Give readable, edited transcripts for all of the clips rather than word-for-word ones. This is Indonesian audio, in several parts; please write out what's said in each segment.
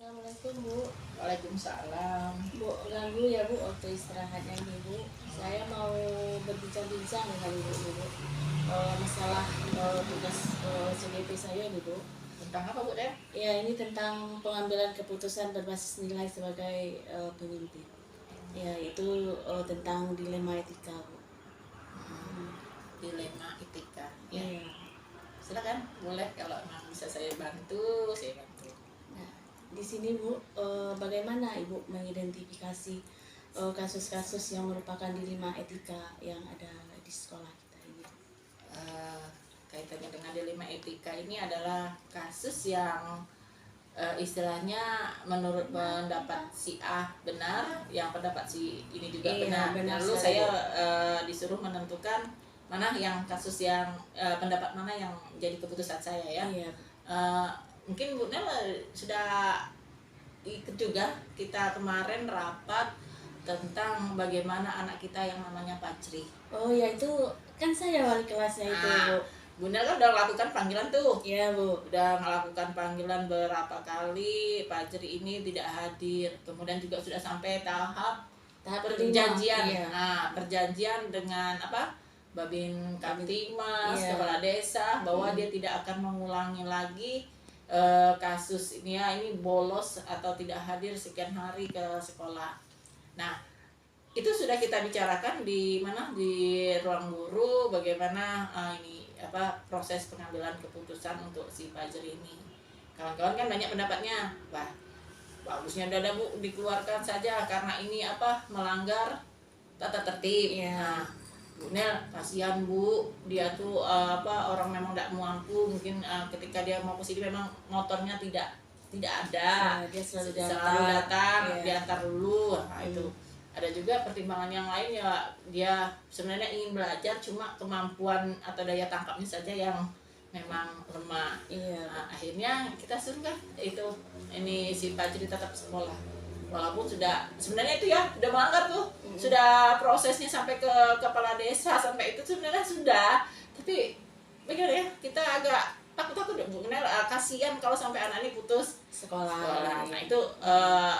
Assalamualaikum Bu. Waalaikumsalam. Bu, ganggu ya Bu waktu istirahatnya ini Bu. Saya mau berbincang-bincang dengan Ibu ini Bu. Masalah tugas CDP saya ini Bu. Tentang apa Bu Den? Ya ini tentang pengambilan keputusan berbasis nilai sebagai pemimpin. Ya itu tentang dilema etika Bu. Dilema etika. Ya, Iya. silakan. Boleh kalau memang bisa saya bantu, saya bantu. Nah, di sini Bu, bagaimana Ibu mengidentifikasi kasus-kasus yang merupakan dilema etika yang ada di sekolah kita ini? Kaitannya dengan dilema etika ini adalah kasus yang istilahnya menurut pendapat si A benar, yang pendapat si ini juga Iya, benar. benar Lalu sekali, saya disuruh menentukan mana yang kasus yang pendapat mana yang jadi keputusan saya ya. Iya. Mungkin Bu Nel sudah ikut juga kita kemarin rapat tentang bagaimana anak kita yang namanya Pacri. Oh ya itu kan saya wali kelasnya itu Bu. Bu Nel kan udah melakukan panggilan tuh. Iya Bu. Udah melakukan panggilan berapa kali, Pacri ini tidak hadir. Kemudian juga sudah sampai tahap perjanjian. Iya. Nah, perjanjian dengan apa? Babin Kamtimas, Iya. kepala desa bahwa dia tidak akan mengulangi lagi kasus ini ya, ini bolos atau tidak hadir sekian hari ke sekolah. Nah, itu sudah kita bicarakan di mana, di ruang guru, bagaimana ini apa proses pengambilan keputusan untuk si Fajri ini. Kawan-kawan kan banyak pendapatnya, wah bagusnya udah ada Bu dikeluarkan saja karena ini apa melanggar tata tertib. Iya. Nah, Bu Nel kasihan Bu, dia tuh apa orang memang tidak mampu, mungkin ketika dia mau kesini memang motornya tidak ada. Dia selalu datang, Iya. diantar dulu. Nah, itu ada juga pertimbangan yang lain ya, dia sebenarnya ingin belajar cuma kemampuan atau daya tangkapnya saja yang memang lemah. Iya. Nah, akhirnya kita suruh kan itu ini si Fajri tetap sekolah walaupun sudah sebenarnya itu ya udah melanggar tuh, sudah prosesnya sampai ke kepala desa, sampai itu sebenarnya sudah, tapi bagaimana ya, kita agak takut Bu Nel, kasihan kalau sampai anak ini putus Sekolah. Nah itu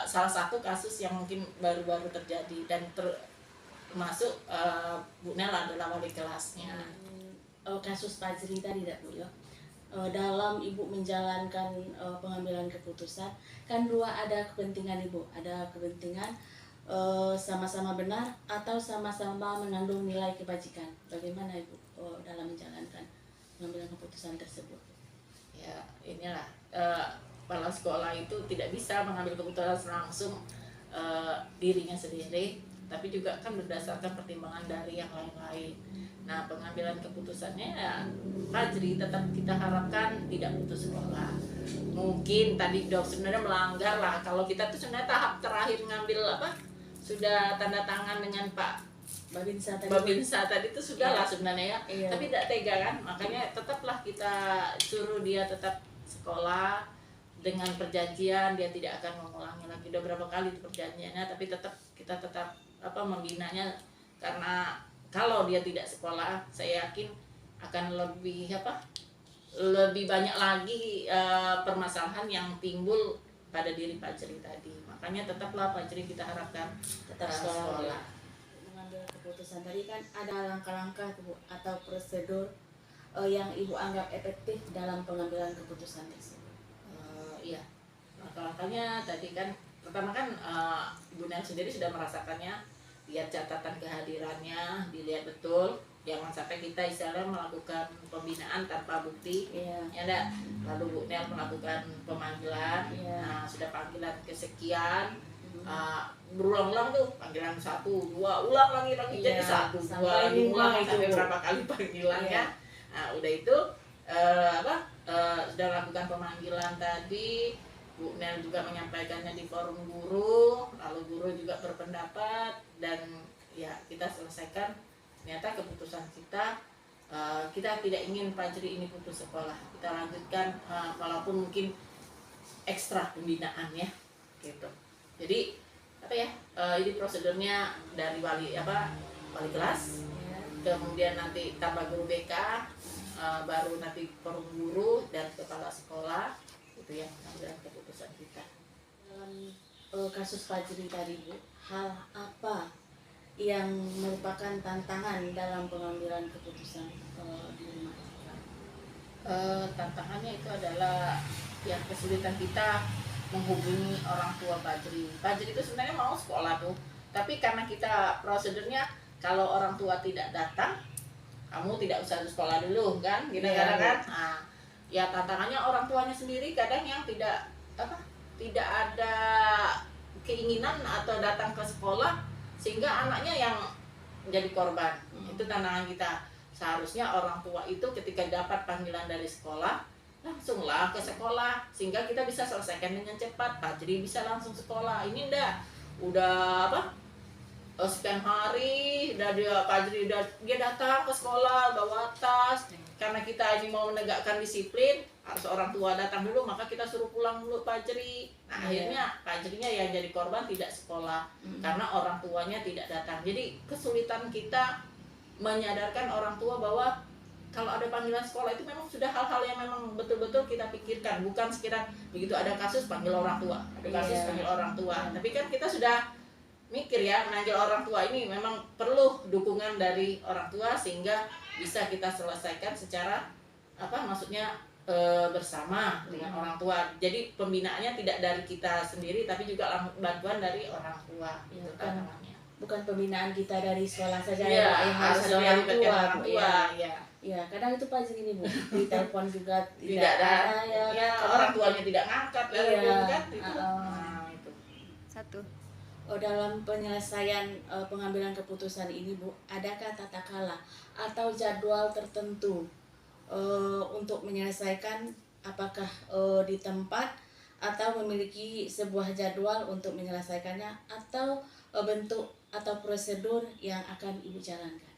salah satu kasus yang mungkin baru-baru terjadi dan termasuk Bu Nel adalah wali kelasnya. Kasus Fajri tadi tidak Bu ya. Dalam Ibu menjalankan pengambilan keputusan kan ada kepentingan Ibu, ada kepentingan sama-sama benar atau sama-sama mengandung nilai kebajikan. Bagaimana Ibu dalam menjalankan pengambilan keputusan tersebut? Ya inilah kepala sekolah itu tidak bisa mengambil keputusan langsung dirinya sendiri, tapi juga kan berdasarkan pertimbangan dari yang lain-lain. Nah, pengambilan keputusannya ya Fajri tetap kita harapkan tidak putus sekolah. Mungkin tadi dok sebenarnya melanggar lah, kalau kita tuh sebenarnya tahap terakhir ngambil apa, sudah tanda tangan dengan Pak Babinsa tadi itu sudah lah sebenarnya ya. Iya. Tapi tidak tega kan, makanya tetaplah kita suruh dia tetap sekolah dengan perjanjian dia tidak akan mengulangi lagi. Udah berapa kali itu perjanjiannya, tapi kita tetap apa membinanya, karena kalau dia tidak sekolah saya yakin akan lebih banyak lagi permasalahan yang timbul pada diri Fajri tadi. Makanya tetaplah Fajri kita harapkan Tetap sekolah. Mengambil keputusan tadi kan ada langkah-langkah Bu, atau prosedur yang Ibu anggap efektif dalam pengambilan keputusan tersebut. Iya, langkah-langkahnya tadi kan pertama kan Ibu Nel sendiri sudah merasakannya, lihat catatan kehadirannya, dilihat betul, jangan sampai kita istilahnya melakukan pembinaan tanpa bukti. Iya. Ya enggak? Lalu Bu Nel melakukan pemanggilan. Iya. Nah, sudah panggilan kesekian, berulang-ulang tuh, panggilan 1, 2, ulang lagi Iya, jadi 1, 2, sampai lima ulang itu, sampai Bu. berapa kali panggilannya. Iya. Nah, udah itu sudah lakukan pemanggilan tadi, Bu Nel juga menyampaikannya di forum guru, lalu guru juga berpendapat, dan ya kita selesaikan. Ternyata keputusan kita tidak ingin Fajri ini putus sekolah, kita lanjutkan walaupun mungkin ekstra pembinaan ya gitu. Jadi apa ya, ini prosedurnya dari wali kelas, kemudian nanti tambah guru BK, baru nanti forum guru dan kepala sekolah, gitu ya pengambilan keputusan kita. kasus Fajri tadi Bu, hal apa yang merupakan tantangan dalam pengambilan keputusan di rumah tangga? Tantangannya itu adalah yang kesulitan kita menghubungi orang tua Fajri. Fajri itu sebenarnya mau sekolah tuh, tapi karena kita prosedurnya kalau orang tua tidak datang, kamu tidak usah sekolah dulu kan, gitu kadang kan. Nah, ya tantangannya orang tuanya sendiri kadang yang tidak ada keinginan atau datang ke sekolah sehingga anaknya yang menjadi korban. Itu tantangan kita. Seharusnya orang tua itu ketika dapat panggilan dari sekolah langsunglah ke sekolah sehingga kita bisa selesaikan dengan cepat. Jadi bisa langsung sekolah. Ini udah sekian hari dia datang ke sekolah bawa tas. Karena kita ini mau menegakkan disiplin, harus orang tua datang dulu, maka kita suruh pulang dulu Fajri. Nah, akhirnya Fajrinya yang jadi korban tidak sekolah karena orang tuanya tidak datang. Jadi kesulitan kita menyadarkan orang tua bahwa kalau ada panggilan sekolah itu memang sudah hal-hal yang memang betul-betul kita pikirkan, bukan sekedar begitu ada kasus panggil orang tua, ada kasus panggil orang tua. Tapi kan kita sudah mikir ya, manggil orang tua ini memang perlu dukungan dari orang tua sehingga bisa kita selesaikan secara bersama dengan orang tua. Jadi pembinaannya tidak dari kita sendiri tapi juga bantuan dari orang tua. Itu tantangannya. Bukan pembinaan kita dari sekolah saja yang harus dari orang tua. Ya, kadang itu Fajri ini Bu, di telepon juga tidak ada ya, orang tuanya tidak ngangkat kan itu. Itu. Satu. Dalam penyelesaian pengambilan keputusan ini Bu, adakah tata kala atau jadwal tertentu untuk menyelesaikan, apakah di tempat atau memiliki sebuah jadwal untuk menyelesaikannya atau bentuk atau prosedur yang akan Ibu jalankan?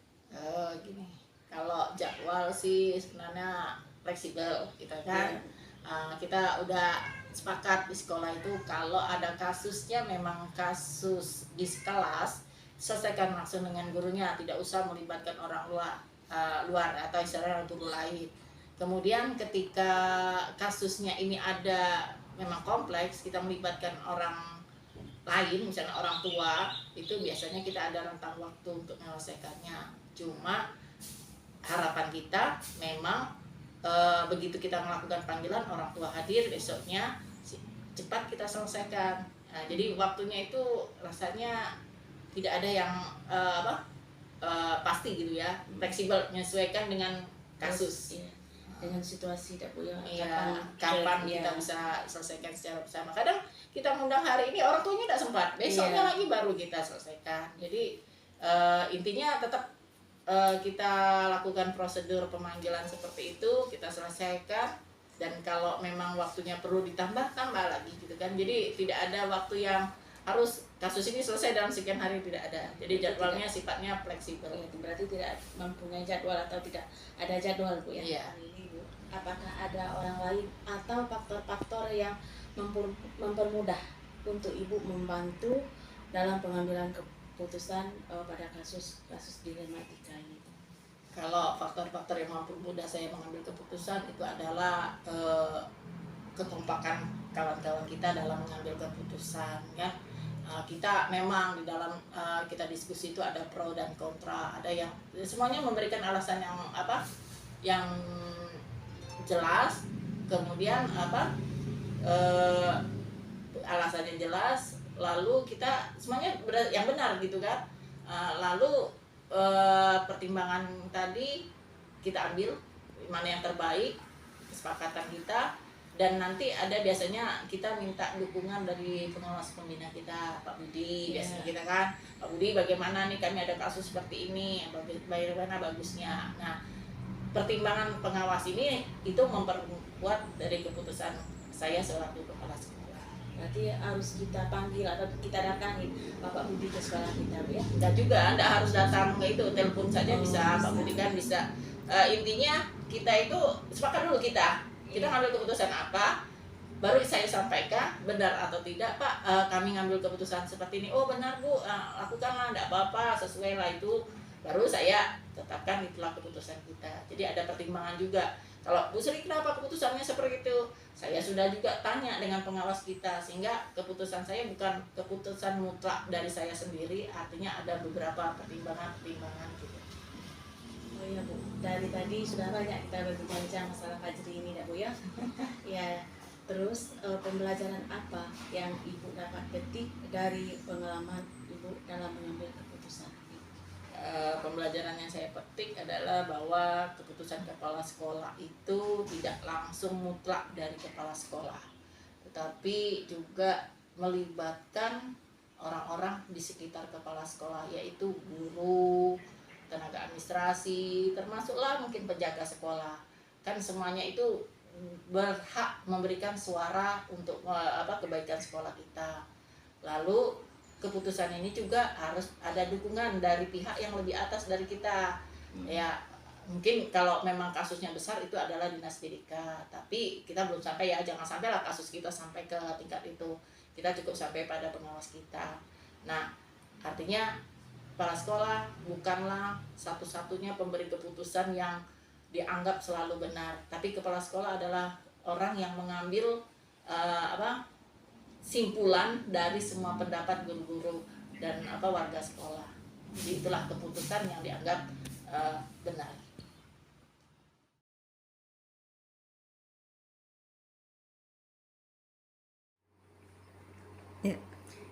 Gini, kalau jadwal sih sebenarnya fleksibel kita kan. Kita udah sepakat di sekolah itu kalau ada kasusnya memang kasus di kelas selesaikan langsung dengan gurunya, tidak usah melibatkan orang luar atau istilahnya guru lain. Kemudian ketika kasusnya ini ada memang kompleks, kita melibatkan orang lain, misalnya orang tua, itu biasanya kita ada rentang waktu untuk menyelesaikannya. Cuma harapan kita memang begitu kita melakukan panggilan orang tua hadir, besoknya cepat kita selesaikan. Nah, jadi waktunya itu rasanya tidak ada yang pasti gitu ya, fleksibel, menyesuaikan dengan kasus. Dengan situasi tidak punya kapan kita bisa selesaikan secara bersama. Kadang kita mengundang hari ini orang tuanya tidak sempat, besoknya lagi baru kita selesaikan. Jadi intinya tetap kita lakukan prosedur pemanggilan seperti itu, kita selesaikan, dan kalau memang waktunya perlu ditambah lagi gitu kan. Jadi tidak ada waktu yang harus kasus ini selesai dalam sekian hari, tidak ada. Jadi jadwalnya sifatnya fleksibel. Berarti tidak mempunyai jadwal atau tidak ada jadwal Bu ya? Iya. Apakah ada orang lain atau faktor-faktor yang mempermudah untuk Ibu membantu dalam pengambilan keputusan pada kasus dilematika ini? Kalau faktor-faktor yang mempermudah saya mengambil keputusan itu adalah kekompakan kawan-kawan kita dalam mengambil keputusan ya. Kita memang di dalam kita diskusi itu ada pro dan kontra, ada yang semuanya memberikan alasan yang jelas, kemudian alasannya jelas, lalu kita semuanya yang benar gitu kan. Lalu pertimbangan tadi kita ambil mana yang terbaik, kesepakatan kita. Dan nanti ada biasanya kita minta dukungan dari pengawas pembina kita, Pak Budi, biasanya kita kan, Pak Budi bagaimana nih kami ada kasus seperti ini, bagaimana bagusnya. Nah, pertimbangan pengawas ini itu memperkuat dari keputusan saya selaku kepala sekolah. Berarti harus kita panggil atau kita datangi Bapak Budi ke sekolah kita ya? Dan juga Anda harus datang ke itu, telepon saja bisa, Pak Budi kan bisa. Intinya kita itu sepakat dulu kita ngambil keputusan apa, baru saya sampaikan benar atau tidak Pak, kami ngambil keputusan seperti ini. Oh benar Bu, lakukanlah, tidak apa-apa, sesuai lah itu. Baru saya tetapkan itulah keputusan kita. Jadi ada pertimbangan juga. Kalau Bu Sri kenapa keputusannya seperti itu, Saya sudah juga tanya dengan pengawas kita, sehingga keputusan saya bukan keputusan mutlak dari saya sendiri, artinya ada beberapa pertimbangan-pertimbangan gitu. Oh iya Bu, dari tadi sudah banyak kita berbincang masalah Fajri ini ya Bu ya. Ya, terus pembelajaran apa yang Ibu dapat petik dari pengalaman Ibu dalam mengambil keputusan? Pembelajaran yang saya petik adalah bahwa keputusan kepala sekolah itu tidak langsung mutlak dari kepala sekolah, tetapi juga melibatkan orang-orang di sekitar kepala sekolah, yaitu guru, tenaga administrasi, termasuklah mungkin penjaga sekolah. Kan semuanya itu berhak memberikan suara untuk kebaikan sekolah kita. Lalu keputusan ini juga harus ada dukungan dari pihak yang lebih atas dari kita. Ya, mungkin kalau memang kasusnya besar itu adalah dinas pendidikan, tapi kita belum sampai ya, jangan sampai lah kasus kita sampai ke tingkat itu. Kita cukup sampai pada pengawas kita. Nah, artinya kepala sekolah bukanlah satu-satunya pemberi keputusan yang dianggap selalu benar, tapi kepala sekolah adalah orang yang mengambil simpulan dari semua pendapat guru-guru dan warga sekolah. Jadi itulah keputusan yang dianggap benar.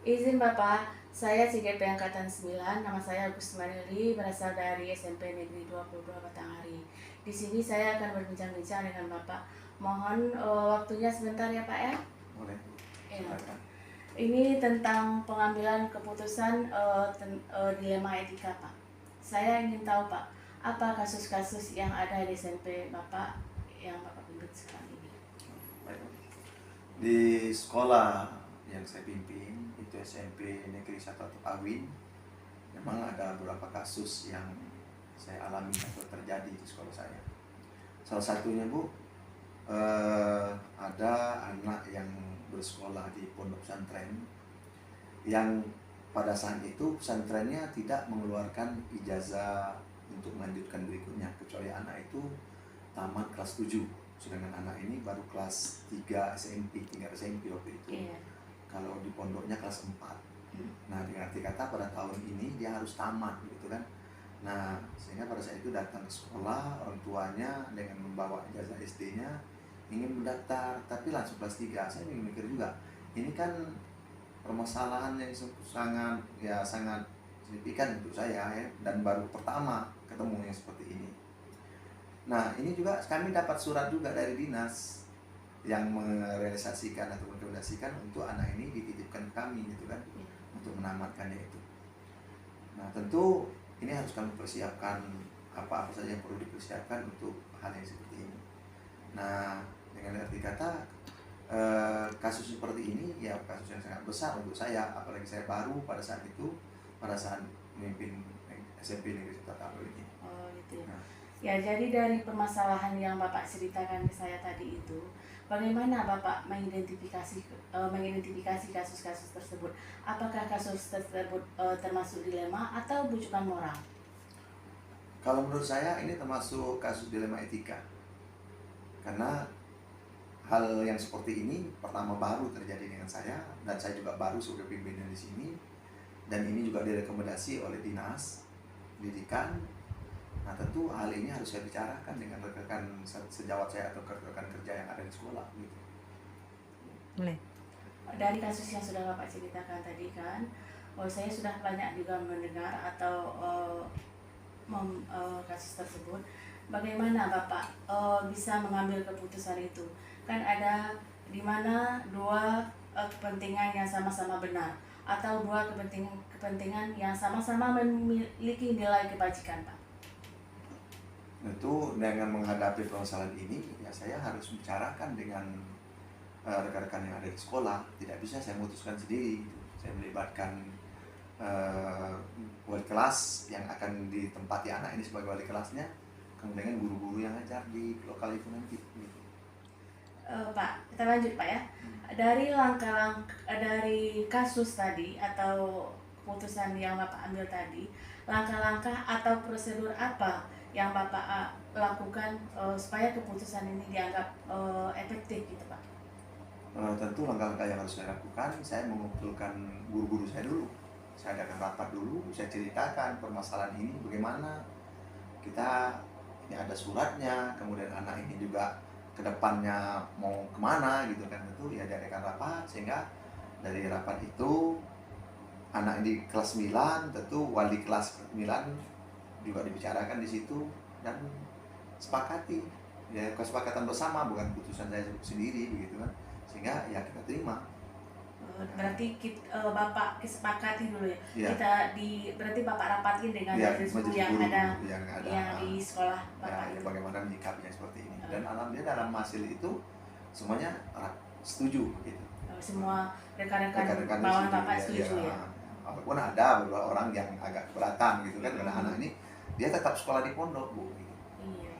Izin Bapak, saya CGP Angkatan 9, nama saya Agus Manili, berasal dari SMP Negeri 22 Batanghari. Di sini saya akan berbincang-bincang dengan Bapak. Mohon waktunya sebentar ya Pak ya. Boleh. Ya. Ini tentang pengambilan keputusan dilema etika Pak. Saya ingin tahu Pak, apa kasus-kasus yang ada di SMP Bapak yang Bapak pimpin sekarang ini? Baik. Di sekolah yang saya pimpin, itu SMP Negeri 1 Awin, memang ada beberapa kasus yang saya alami atau terjadi di sekolah saya. Salah satunya Bu, ada anak yang bersekolah di pondok pesantren yang pada saat itu pesantrennya tidak mengeluarkan ijazah untuk melanjutkan berikutnya, kecuali anak itu tamat kelas 7, sedangkan anak ini baru kelas 3 SMP, tingkat SMP waktu itu. Iya. Kalau di pondoknya kelas 4. Nah, dengan arti kata pada tahun ini dia harus tamat gitu kan. Nah, sehingga pada saat itu datang ke sekolah, orang tuanya dengan membawa ijazah SD-nya ingin mendaftar, tapi langsung kelas 3. Saya mikir juga, ini kan permasalahan yang sangat signifikan untuk saya ya, dan baru pertama ketemu yang seperti ini. Nah, ini juga kami dapat surat juga dari dinas yang merealisasikan atau merekomendasikan untuk anak ini dititipkan ke kami gitu kan, untuk menamatkannya itu. Nah, tentu ini harus kami persiapkan apa saja yang perlu dipersiapkan untuk hal yang seperti ini. Nah, dengan arti kata kasus seperti ini ya kasus yang sangat besar untuk saya, apalagi saya baru pada saat itu, pada saat memimpin SMP Negeri 1 Awin ini. Oh gitu ya. Nah, Ya, jadi dari permasalahan yang Bapak ceritakan ke saya tadi itu, bagaimana Bapak mengidentifikasi kasus-kasus tersebut? Apakah kasus tersebut termasuk dilema atau bujukan moral? kalau menurut saya ini termasuk kasus dilema etika, karena hal yang seperti ini pertama baru terjadi dengan saya, dan saya juga baru sebagai pimpinan di sini, dan ini juga direkomendasi oleh dinas pendidikan. Nah, tentu hal ini harus saya bicarakan dengan rekan-rekan sejawat saya atau rekan kerja yang ada di sekolah gitu. Boleh. Dari kasus yang sudah Bapak ceritakan tadi kan, saya sudah banyak juga mendengar atau kasus tersebut. Bagaimana Bapak bisa mengambil keputusan itu? Kan ada di mana dua kepentingan yang sama-sama benar, atau dua kepentingan yang sama-sama memiliki nilai kebajikan, Pak. Tentu dengan menghadapi permasalahan ini ya saya harus bicarakan dengan rekan-rekan yang ada di sekolah. Tidak bisa saya memutuskan sendiri gitu. Saya melibatkan wali kelas yang akan ditempati anak ini sebagai wali kelasnya, kemudian guru-guru yang ngajar di lokal itu nanti gitu. Pak, kita lanjut Pak ya. Dari dari kasus tadi atau keputusan yang Bapak ambil tadi, langkah-langkah atau prosedur apa yang Bapak lakukan supaya keputusan ini dianggap efektif gitu Pak? Tentu langkah-langkah yang harus saya lakukan, saya mengumpulkan guru-guru saya dulu. Saya adakan rapat dulu, saya ceritakan permasalahan ini bagaimana kita, ini ada suratnya, kemudian anak ini juga ke depannya mau kemana gitu kan. Tentu ya diadakan rapat, sehingga dari rapat itu anak ini kelas 9, tentu wali kelas 9 juga dibicarakan di situ dan sepakati, ya kesepakatan bersama, bukan putusan saya sendiri begitu kan, sehingga ya kita terima. Berarti Bapak kesepakati dulu ya. Ya. Berarti Bapak rapatin dengan Ya, majelis majelis guru yang guru ada yang yang di sekolah ya, Bapak itu. bagaimana menyikapinya seperti ini. Dan alhamdulillah dalam hasil itu semuanya setuju gitu. Semua rekan-rekan Rekan-rekan bawahan setuju, Bapak setuju ya. Walaupun ada beberapa orang yang agak keberatan gitu kan, karena anak ini dia tetap sekolah di pondok, Bu. Gitu. Iya.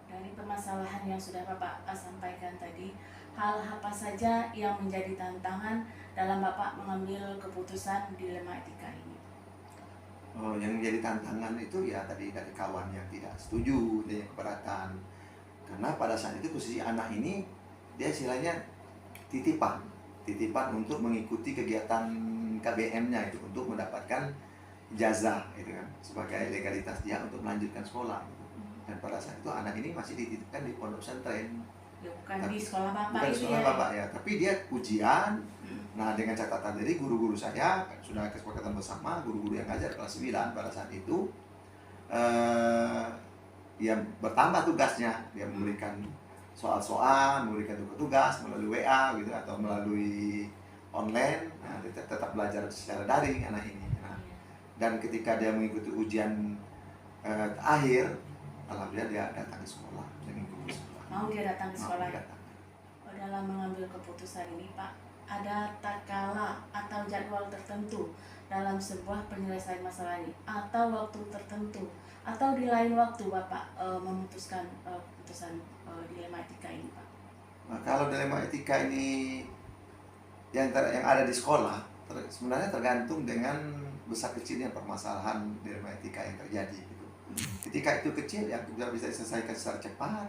Dari permasalahan yang sudah Bapak sampaikan tadi, hal apa saja yang menjadi tantangan dalam Bapak mengambil keputusan dilema etika ini? Yang menjadi tantangan itu ya tadi dari kawan yang tidak setuju, dia yang keberatan. Karena pada saat itu posisi anak ini dia istilahnya titipan untuk mengikuti kegiatan KBM-nya itu, untuk mendapatkan ijazah gitu kan, sebagai legalitas dia untuk melanjutkan sekolah gitu. Dan pada saat itu anak ini masih dititipkan di pondok pesantren. Ya, bukan di sekolah Bapak Bukan ini sekolah ya. Bapak ya, tapi dia ujian. Nah, dengan catatan dari guru-guru saya, sudah kesepakatan bersama, guru-guru yang ngajar kelas 9 pada saat itu, ya bertambah tugasnya, dia memberikan soal-soal, memberikan tugas melalui WA gitu, atau melalui online. Nah, dia tetap belajar secara daring anak ini. Nah, dan ketika dia mengikuti ujian akhir, alhamdulillah dia datang ke sekolah dan mengikuti sekolah. Mau dia datang ke sekolah. Dia datang. Dalam mengambil keputusan ini, Pak, ada takala atau jadwal tertentu dalam sebuah penyelesaian masalah ini, atau waktu tertentu, atau di lain waktu Bapak memutuskan keputusan dilema etika ini, Pak? Nah, kalau dilema etika ini yang ada di sekolah, sebenarnya tergantung dengan besar kecilnya permasalahan dilema etika yang terjadi gitu. Ketika itu kecil ya bisa diselesaikan secara cepat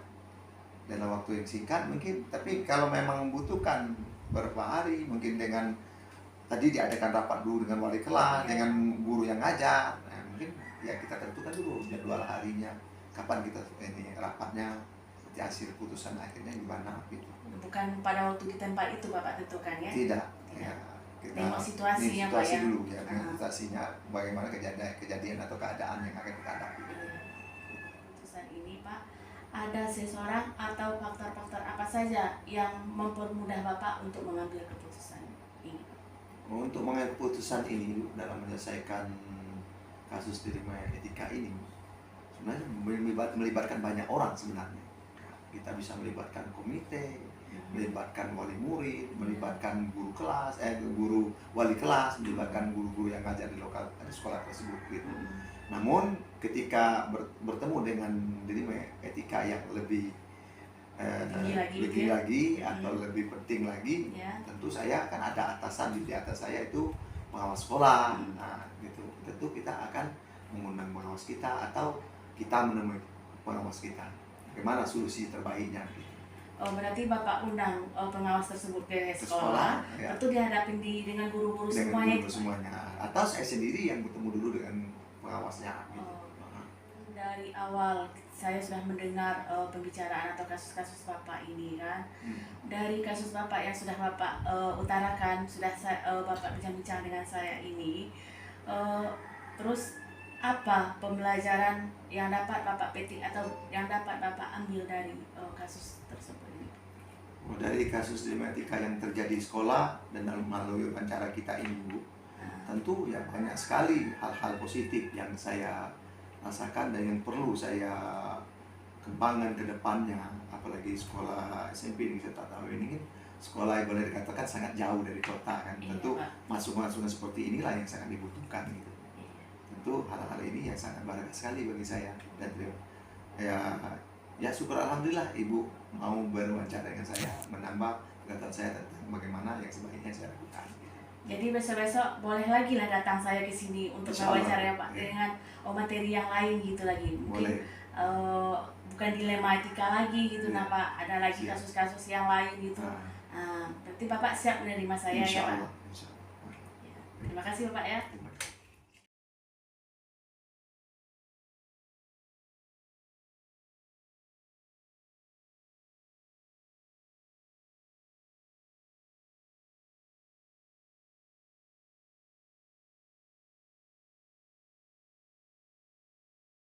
dalam waktu yang singkat mungkin, tapi kalau memang membutuhkan beberapa hari, mungkin dengan tadi diadakan rapat dulu dengan wali kelas, dengan guru yang ngajar, nah, mungkin ya kita tentukan dulu jadwal harinya, kapan kita ini rapatnya, hasil putusan akhirnya gimana gitu. Bukan pada waktu di tempat itu Bapak tentukan ya? Tidak, ya kita tengok situasinya Pak ya. dulu ya, dengan situasinya bagaimana kejadian atau keadaan yang akan kita hadapi. Keputusan ini Pak, ada seseorang atau faktor-faktor apa saja yang mempermudah Bapak untuk mengambil keputusan ini? Untuk mengambil keputusan ini dalam menyelesaikan kasus dilema etika ini, sebenarnya melibatkan banyak orang sebenarnya. Kita bisa melibatkan komite, melibatkan wali murid, melibatkan guru wali kelas, melibatkan guru-guru yang ngajar di sekolah tersebut gitu. Namun ketika bertemu dengan dilema etika yang lebih tinggi lagi atau lebih penting lagi, tentu saya akan ada atasan di atas saya, itu pengawas sekolah. Nah, gitu. Tentu kita akan mengundang pengawas kita atau kita menemui pengawas kita. Bagaimana solusi terbaiknya gitu. Oh, berarti Bapak undang pengawas tersebut ke sekolah, ya. Tentu dihadapin dengan guru-guru semuanya. Atau saya sendiri yang bertemu dulu dengan pengawasnya gitu. Dari awal saya sudah mendengar pembicaraan atau kasus-kasus Bapak ini kan. Dari kasus Bapak yang sudah Bapak utarakan, sudah Bapak bincang-bincang dengan saya ini, terus apa pembelajaran yang dapat Bapak petik atau yang dapat Bapak ambil dari kasus tersebut ini? Dari kasus dilema etika yang terjadi di sekolah dan melalui wawancara kita ini, Bu, tentu ya banyak sekali hal-hal positif yang saya rasakan dan yang perlu saya kembangkan ke depannya. Apalagi sekolah SMP yang saya tahu ini kan sekolah yang boleh dikatakan sangat jauh dari kota kan. Tentu masukan-masukan seperti inilah yang sangat dibutuhkan gitu. Tentu hal-hal ini yang sangat berharga sekali bagi saya. Dan ya syukur alhamdulillah Ibu mau berwawancara dengan saya, menambah pengetahuan saya tentang bagaimana yang sebaiknya saya lakukan. Jadi besok-besok boleh lagi lah datang saya ke sini untuk wawancara ya Pak, dengan materi yang lain gitu lagi. Mungkin bukan dilema etika lagi gitu, nah Pak, ada lagi kasus-kasus yang lain gitu. Berarti Bapak siap menerima saya Insya ya Pak? Allah, insya Allah. Ya. Terima kasih Bapak ya. Terima kasih.